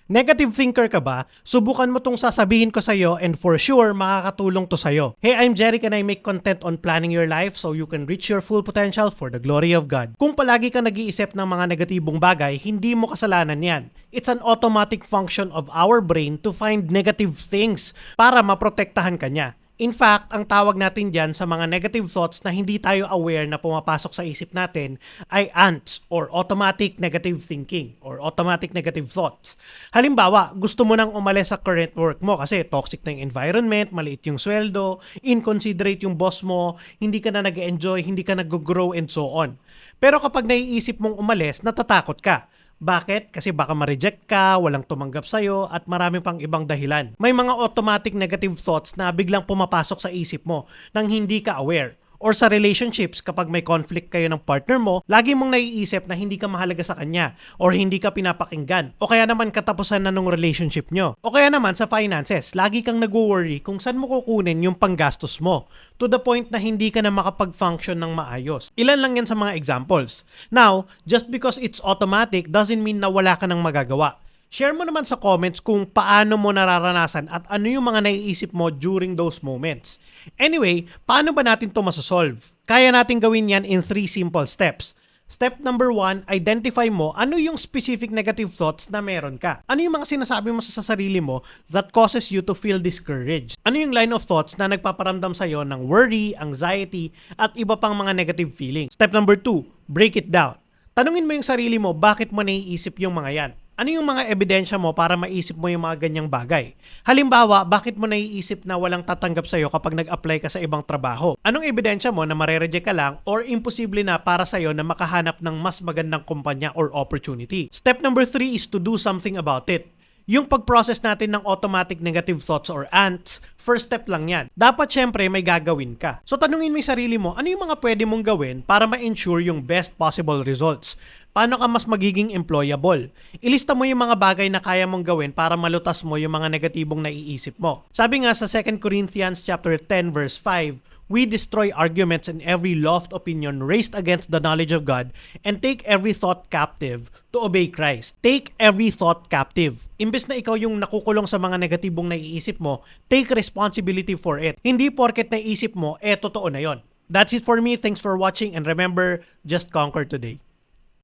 Negative thinker ka ba? Subukan mo tong sasabihin ko sa'yo and for sure makakatulong to sa'yo. Hey, I'm Jeric and I make content on planning your life so you can reach your full potential for the glory of God. Kung palagi ka nag-iisip ng mga negatibong bagay, hindi mo kasalanan yan. It's an automatic function of our brain to find negative things para maprotektahan ka niya. In fact, ang tawag natin dyan sa mga negative thoughts na hindi tayo aware na pumapasok sa isip natin ay ANTs or automatic negative thinking or automatic negative thoughts. Halimbawa, gusto mo nang umalis sa current work mo kasi toxic na yung environment, maliit yung sweldo, inconsiderate yung boss mo, hindi ka na nag-enjoy, hindi ka nag-grow and so on. Pero kapag naiisip mong umalis, natatakot ka. Bakit? Kasi baka ma-reject ka, walang tumanggap sa'yo, at marami pang ibang dahilan. May mga automatic negative thoughts na biglang pumapasok sa isip mo nang hindi ka aware. Or sa relationships, kapag may conflict kayo ng partner mo, lagi mong naiisip na hindi ka mahalaga sa kanya or hindi ka pinapakinggan o kaya naman katapusan na nung relationship nyo. O kaya naman sa finances, lagi kang nag-worry kung saan mo kukunin yung panggastos mo to the point na hindi ka na makapag-function ng maayos. Ilan lang yan sa mga examples. Now, just because it's automatic doesn't mean na wala ka nang magagawa. Share mo naman sa comments kung paano mo nararanasan at ano yung mga naiisip mo during those moments. Anyway, paano ba natin to masosolve? Kaya natin gawin yan in 3 simple steps. Step number 1, identify mo ano yung specific negative thoughts na meron ka. Ano yung mga sinasabi mo sa sarili mo that causes you to feel discouraged? Ano yung line of thoughts na nagpaparamdam sa'yo ng worry, anxiety, at iba pang mga negative feelings? Step number 2, break it down. Tanungin mo yung sarili mo bakit mo naiisip yung mga yan. Ano yung mga ebidensya mo para maisip mo yung mga ganyang bagay? Halimbawa, bakit mo naiisip na walang tatanggap sa'yo kapag nag-apply ka sa ibang trabaho? Anong ebidensya mo na marereject ka lang or imposible na para sa'yo na makahanap ng mas magandang kumpanya or opportunity? Step number 3 is to do something about it. Yung pag-process natin ng automatic negative thoughts or ANTs, first step lang yan. Dapat syempre may gagawin ka. So tanungin mo yung sarili mo, ano yung mga pwede mong gawin para ma-ensure yung best possible results? Paano ka mas magiging employable? Ilista mo yung mga bagay na kaya mong gawin para malutas mo yung mga negatibong naiisip mo. Sabi nga sa 2 Corinthians chapter 10 verse 5, we destroy arguments and every lofty opinion raised against the knowledge of God and take every thought captive to obey Christ. Take every thought captive. Imbes na ikaw yung nakukulong sa mga negatibong naiisip mo, take responsibility for it. Hindi porket naisip mo, totoo na yon. That's it for me. Thanks for watching and remember, just conquer today.